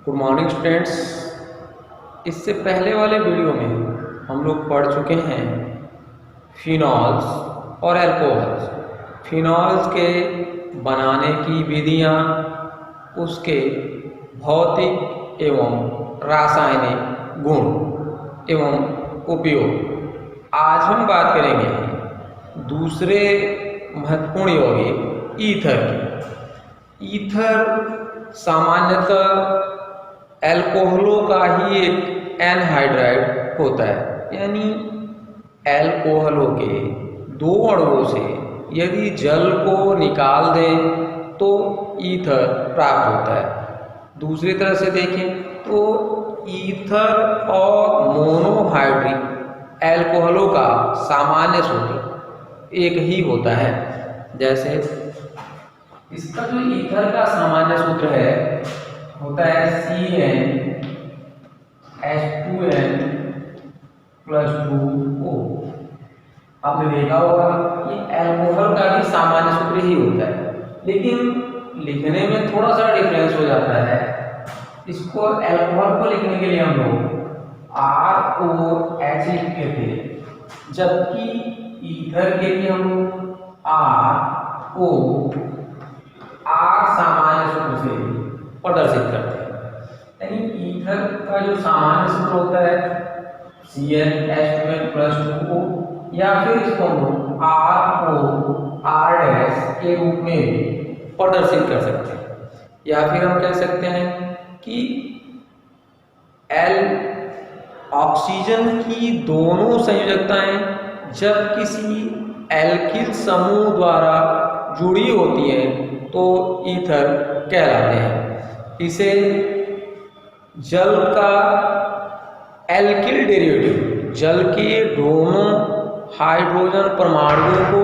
Good morning students. इससे पहले वाले वीडियो में हम लोग पढ़ चुके हैं फिनॉल्स और अल्कोहल्स। फिनॉल्स के बनाने की विधियाँ, उसके भौतिक एवं रासायनिक गुण एवं उपयोग। आज हम बात करेंगे दूसरे महत्वपूर्ण यौगिक ईथर की। ईथर सामान्यतः एल्कोहलों का ही एक एनहाइड्राइड होता है, यानी एल्कोहलों के दो अणुओं से यदि जल को निकाल दें तो ईथर प्राप्त होता है। दूसरी तरह से देखें तो ईथर और मोनोहाइड्रिक एल्कोहलों का सामान्य सूत्र एक ही होता है। जैसे इसका जो ईथर का सामान्य सूत्र है होता है CnH2n + 2O। आपने देखा होगा कि एल्कोहल का भी सामान्य सूत्र ही होता है, लेकिन लिखने में थोड़ा सा डिफरेंस हो जाता है। इसको एल्कोहल को लिखने के लिए हम लोग ROH लिखते थे, जबकि ईथर के लिए हम RO सामान्य सूत्र से प्रदर्शित करते हैं। यानी ईथर का जो सामान्य सूत्र होता है CnH2n + 2O, या फिर इसको हम ROR' के रूप में प्रदर्शित कर सकते हैं। या फिर हम कह सकते हैं कि ऑक्सीजन की दोनों संयोजकताएं जब किसी एल्किल समूह द्वारा जुड़ी होती हैं तो ईथर कहलाते हैं। इसे जल का एल्किल डेरिवेटिव, जल के दोनों हाइड्रोजन परमाणुओं को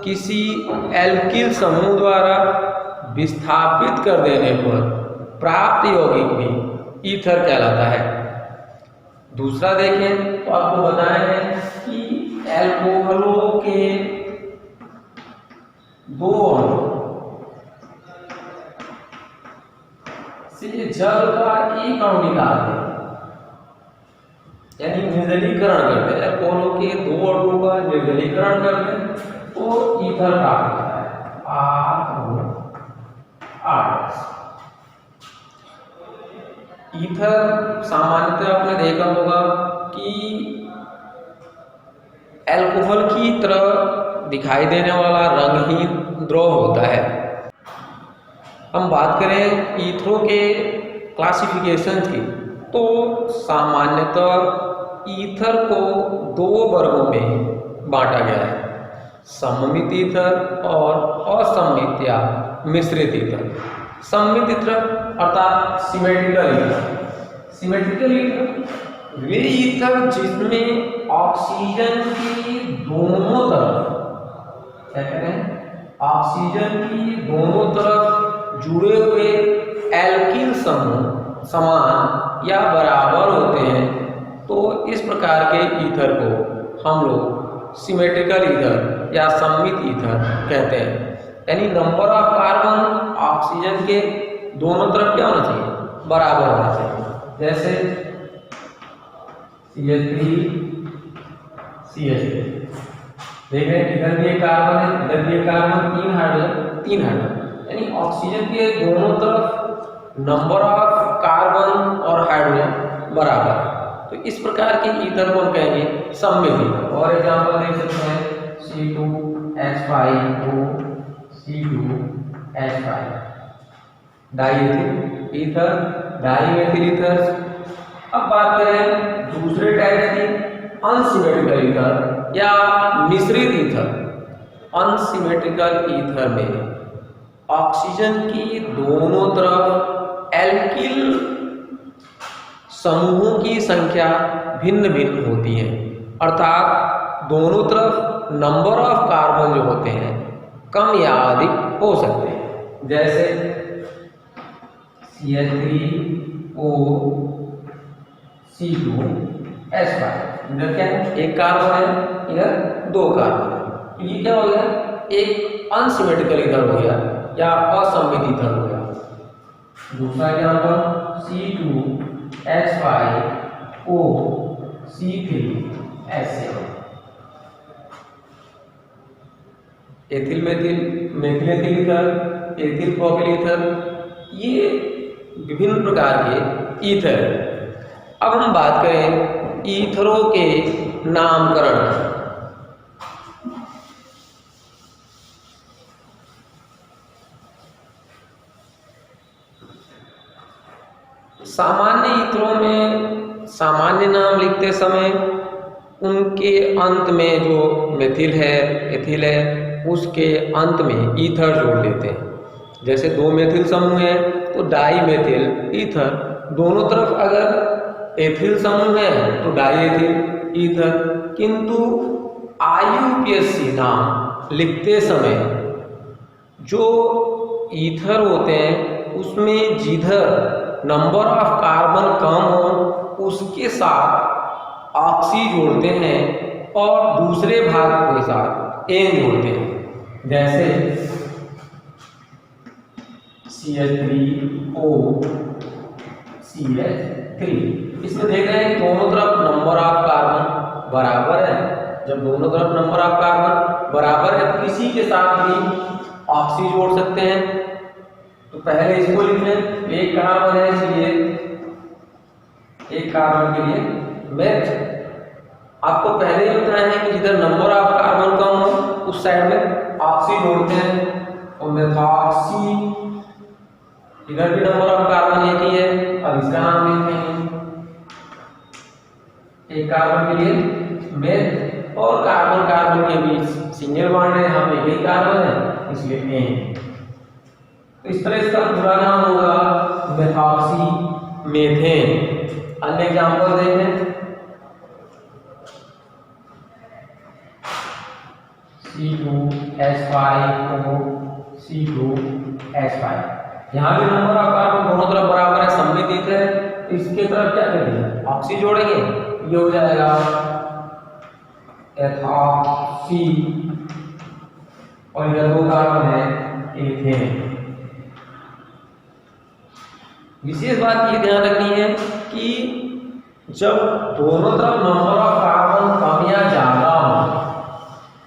किसी एल्किल समूह द्वारा विस्थापित कर देने पर प्राप्त यौगिक भी ईथर कहलाता है। दूसरा देखें तो आपको बताया है कि एल्कोहलों के दो अणु से जल का एक अणु निकालते हैं, यानी निर्जलीकरण करते हैं। एल्कोहलों के दो अणुओं का निर्जलीकरण करते हैं तो ईथर प्राप्त होता है ROR। ईथर सामान्यतः आपने देखा होगा कि एल्कोहल की तरह दिखाई देने वाला रंगहीन द्रव होता है। हम बात करें ईथरों के क्लासिफिकेशन की तो सामान्यतः ईथर को दो वर्गों में बांटा गया है, सममित ईथर और असममित या मिश्रित ईथर। सममित ईथर अर्थात सिमेट्रिकल ईथर। सिमेट्रिकल ईथर वे ईथर जिसमें ऑक्सीजन की दोनों तरफ, क्या कहते हैं, ऑक्सीजन की दोनों तरफ जुड़े हुए एल्किल समूह समान या बराबर होते हैं, तो इस प्रकार के ईथर को हम लोग सिमेट्रिकल ईथर या सममित ईथर कहते हैं। यानी नंबर ऑफ कार्बन ऑक्सीजन के दोनों तरफ क्या होना चाहिए, बराबर होना चाहिए। जैसे CH3 CH3, देखें इधर भी एक कार्बन है, इधर भी एक कार्बन, तीन हाइड्रोजन। यानी ऑक्सीजन के दोनों तरफ नंबर ऑफ कार्बन और हाइड्रोजन बराबर है, तो इस प्रकार के ईथर को हम कहेंगे सममित ईथर। और एग्जांपल देख सकते हैं C2H5O C2H5, diethyl ether, dimethyl ether. अब बात करें दूसरे टाइप की, अनसिमेट्रिकल ईथर या मिश्रित ईथर। अनसिमेट्रिकल ईथर में ऑक्सीजन की दोनों तरफ एल्किल समूहों की संख्या भिन्न भिन्न होती है, अर्थात दोनों तरफ नंबर ऑफ कार्बन जो होते हैं कम या अधिक हो सकते हैं। जैसे CH3O C2H5, इधर क्या है, एक कार्बन है, इधर दो कार्बन है, तो ये क्या हो गया, एक अनसिमेट्रिकल ईथर हो गया या असममित ईथर हो गया। दूसरा example C2H5O C3H7। Ethyl methyl methyl ethyl ether, ethyl propyl ether, ये विभिन्न प्रकार के ईथर। अब हम बात करें ईथरों के नामकरण। सामान्य ईथरों में सामान्य नाम लिखते समय उनके अंत में जो मेथिल है, एथिल है, उसके अंत में ईथर जोड़ देते हैं। जैसे दो मेथिल समूह है तो डाई मेथिल ईथर, दोनों तरफ अगर एथिल समूह है तो डाई एथिल ईथर। किंतु IUPAC नाम लिखते समय जो ईथर होते हैं उसमें जिधर नंबर ऑफ कार्बन कम हो उसके साथ ऑक्सी जोड़ते हैं और दूसरे भाग के साथ एन जोड़ते हैं। जैसे CH3O CH3, इसमें देख रहे हैं दोनों तरफ नंबर ऑफ कार्बन बराबर है। जब दोनों तरफ नंबर ऑफ कार्बन बराबर है तो किसी के साथ भी ऑक्सी जोड़ सकते हैं। तो पहले इसको लिख लें, एक कार्बन है इसलिए एक कार्बन के लिए मेथ। आपको पहले ही बताया है कि जिधर नंबर ऑफ कार्बन कम हो उस साइड में ऑक्सी जोड़ते हैं और मेथॉक्सी। इधर भी नंबर ऑफ कार्बन एक ही है, अब इसका नाम लिखते हैं। एक कार्बन के लिए मेथ और कार्बन कार्बन के बीच सिंगल बॉन्ड है, हम एक ही कार्बन है इसलिए एन। तो इस तरह इसका पूरा नाम होगा मेथॉक्सी मेथेन। अन्य एग्जांपल देखें, C2H5O C2H5, यहाँ भी नंबर ऑफ कार्बन दोनों तरफ बराबर है, सम्मिलित ईथर है। इसके तरफ क्या करेंगे, ऑक्सी जोड़ेंगे, ये हो जाएगा एथॉक्सी और इधर दो कार्बन है एथेन। विशेष बात ये ध्यान रखनी है कि जब दोनों तरफ नंबर ऑफ कार्बन कम या ज्यादा हो,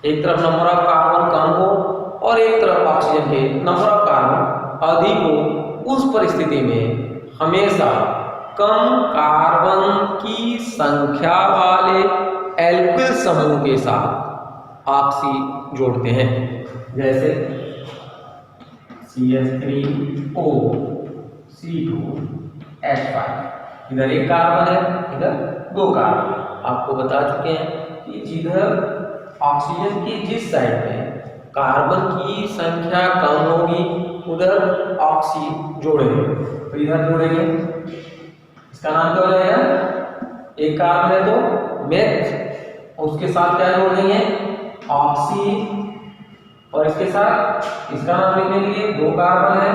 एक तरफ नंबर ऑफ कार्बन कम हो और एक तरफ ऑक्सीजन के नंबर ऑफ कार्बन अधिक हो, उस परिस्थिति में हमेशा कम कार्बन की संख्या वाले एल्किल समूह के साथ ऑक्सी जोड़ते हैं। जैसे CH3O C2H5, इधर एक कार्बन है, इधर दो कार्बन। आपको बता चुके हैं कि जिधर ऑक्सीजन की जिस साइड में कार्बन की संख्या कम होगी उधर ऑक्सी जोड़ेंगे। तो इधर जोड़ेंगे, इसका नाम क्या हो जाएगा, एक कार्बन है तो मेथ, उसके साथ क्या जोड़ देंगे, ऑक्सी, और इसके साथ इसका नाम लिखने के लिए दो कार्बन है,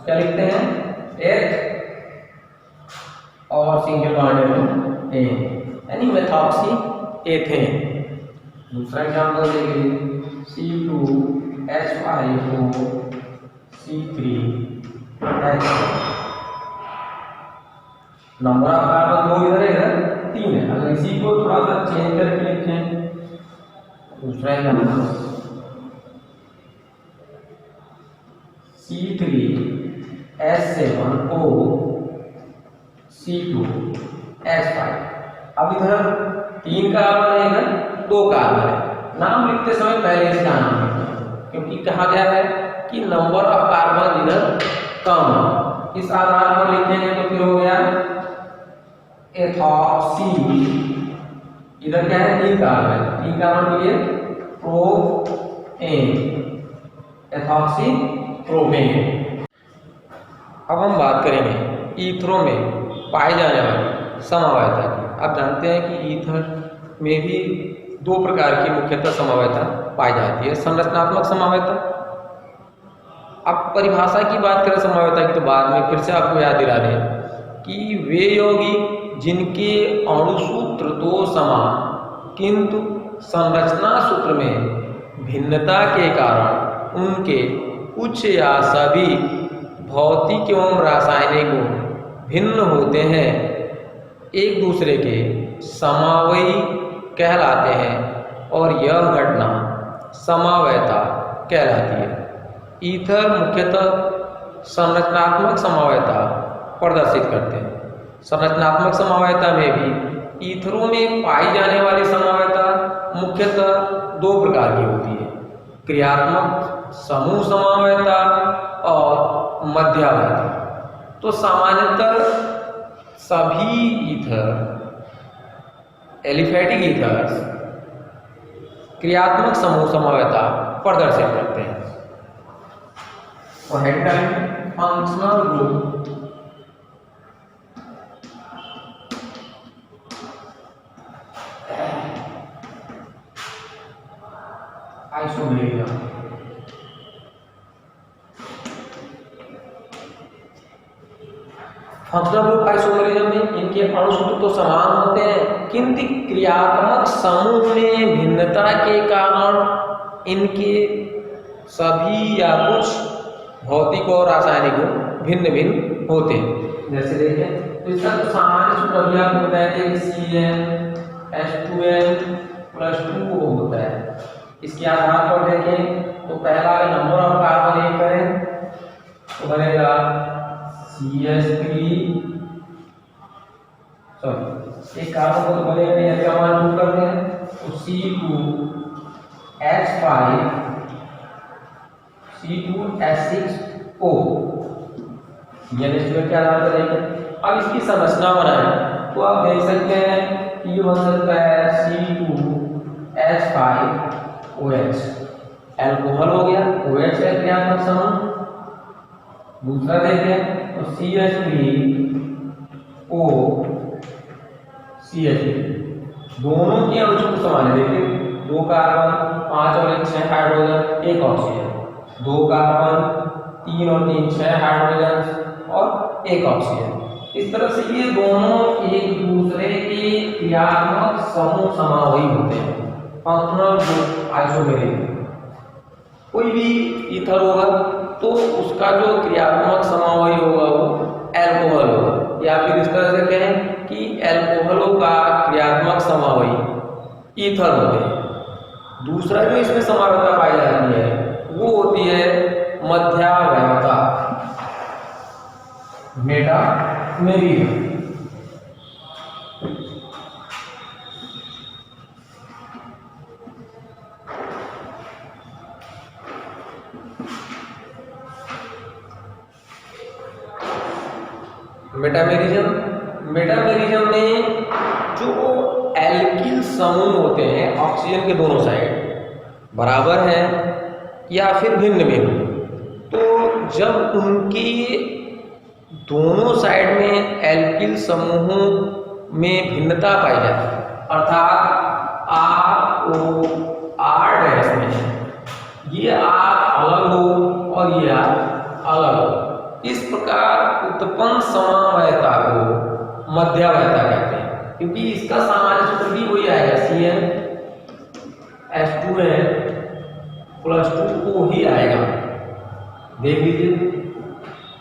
क्या लिखते हैं, एथ, और सिंगल बॉन्ड है एन, यानी मेथॉक्सी एथेन। दूसरा एग्जांपल देखिए, C2H5O C3H, number of carbon दो इधर है, इधर तीन है। अगर इसी को थोड़ा सा चेंज करके लिखें, दूसरा एग्जांपल C3H7O C2H5। अब इधर तीन कार्बन है, इधर दो कार्बन है। नाम लिखते समय पहले इसका नाम लिखें, क्योंकि कहा गया है कि नंबर ऑफ कार्बन इधर कम, इस आधार पर लिखेंगे तो फिर हो गया एथॉक्सी। इधर क्या है, तीन कार्बन के लिए प्रोपेन, एथॉक्सी प्रोपेन। अब हम बात करेंगे ईथरों में पाए जाने वाली समवायता की। आप जानते हैं कि ईथर में भी दो प्रकार की मुख्यतः समवायता पाई जाती है, संरचनात्मक समवायता। अब परिभाषा की बात करें समवायता की तो बाद में फिर से आपको याद दिला दें कि वे यौगिक जिनके अणुसूत्र दो समान किंतु संरचना सूत्र में भिन्नता के कारण उनके कुछ या सभी भौतिक एवं रासायनिक गुण भिन्न होते हैं एक दूसरे के समावयी कहलाते हैं और यह घटना समावयता कहलाती है। ईथर मुख्यतः संरचनात्मक समावयता प्रदर्शित करते हैं। संरचनात्मक समावयता में भी ईथरों में पाई जाने वाली समावयता मुख्यतः दो प्रकार की होती है, क्रियात्मक समूह समावयता और मध्यावयता। तो सामान्यतः सभी ईथर एलिफैटिक ईथर्स क्रियात्मक समूह समावयता प्रदर्शित करते हैं। और headline functional group isomerism. Functional group isomerism में इनके अणुसूत्र तो समान होते हैं, किंतु क्रियात्मक समूह में भिन्नता के कारण इनके सभी या कुछ भौतिक और रासायनिक गुण भिन्न भिन्न होते हैं। जैसे देखें तो इसका तो सामान्य सूत्र भी आपको बताया कि CnH2n+2O होता है। इसके आधार पर देखें तो पहला नंबर ऑफ कार्बन एक करें तो बनेगा CH3, सॉरी एक कार्बन को तो बनेगा नहीं, ऐसे मान 2 करते हैं तो C2H5 C2H6O। यानी इसमें क्या आधार पर देखें। अब इसकी संरचना बनाएं तो आप देख सकते हैं कि ये बन सकता है C2H5OH, अल्कोहल हो गया, OH है क्रियात्मक समूह। दूसरा देखें तो CH3O CH3, दोनों के अणुसूत्र समान है। देखिए 2 कार्बन 5 और 1 6 हाइड्रोजन 1 ऑक्सीजन, 2 कार्बन 3 और 3 6 हाइड्रोजन और 1 ऑक्सीजन। इस तरह से ये दोनों एक दूसरे के क्रियात्मक समूह समावयी होते हैं। Functional group isomerism. कोई भी ईथर होगा तो उसका जो क्रियात्मक समावयी होगा वो अल्कोहल होगा, या फिर इस तरह से कहें कि अल्कोहलों का क्रियात्मक समावयी ईथर होते हैं। दूसरा जो इसमें समावयता पाई जाती है वो होती है मध्यावयता, मेटामेरिज्म। मेटामेरिज्म में जो एल्किल समूह होते हैं ऑक्सीजन के दोनों साइड बराबर हैं या फिर भिन्न भिन्न, तो जब उनकी दोनों साइड में एल्किल समूहों में भिन्नता पाई जाती है, अर्थात R डैश में ये R अलग हो और ये R अलग हो, इस प्रकार उत्पन्न समावयता को मध्यावयता कहते हैं। क्योंकि इसका सामान्य सूत्र भी वही आएगा, CnH2n+2O ही आएगा। देख लीजिए,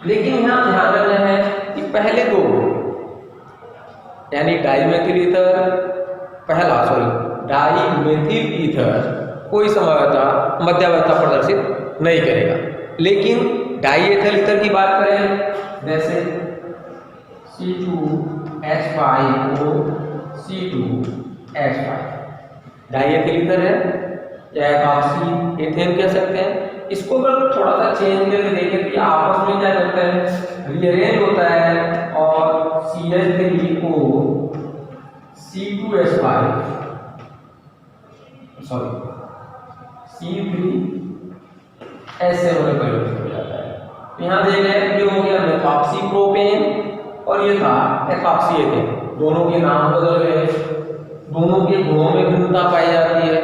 लेकिन यहाँ ध्यान रखना है कि पहले दो यानी डाईमेथिल ईथर कोई समावयता मध्यावयता प्रदर्शित नहीं करेगा। लेकिन डाईएथिल ईथर की बात करें जैसे C2H5O C2H5 डाईएथिल ईथर है या एथॉक्सी एथेन कह सकते हैं। इसको अगर थोड़ा सा चेंज करके देखें तो आपस में क्या करता है, रीअरेंज होता है और CH3O C2H5 C3H7 में परिवर्तित हो जाता है। यहाँ देख रहे हैं ये हो गया मेथॉक्सी प्रोपेन और ये था एथॉक्सी एथेन, दोनों के नाम बदल गए, दोनों के गुणों में भिन्नता पाई जाती है।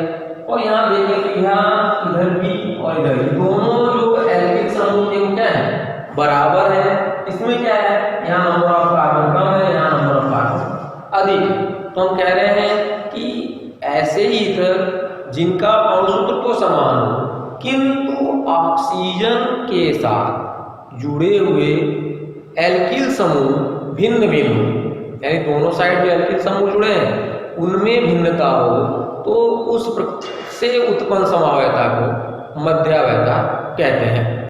और यहाँ देखें तो यहाँ इधर भी और इधर भी दोनों जो एल्किल समूह के क्या है बराबर है। इसमें क्या है, यहाँ नंबर ऑफ कार्बन कम है, यहाँ नंबर ऑफ कार्बन अधिक है। तो हम कह रहे हैं कि ऐसे ही ईथर जिनका अणुसूत्र तो समान हो किंतु ऑक्सीजन के साथ जुड़े हुए एल्किल समूह भिन्न भिन्न हो, यानी दोनों साइड जो एल्किल समूह जुड़े हैं उनमें भिन्नता हो, तो उस से उत्पन्न समवायता को मध्यावयता कहते हैं।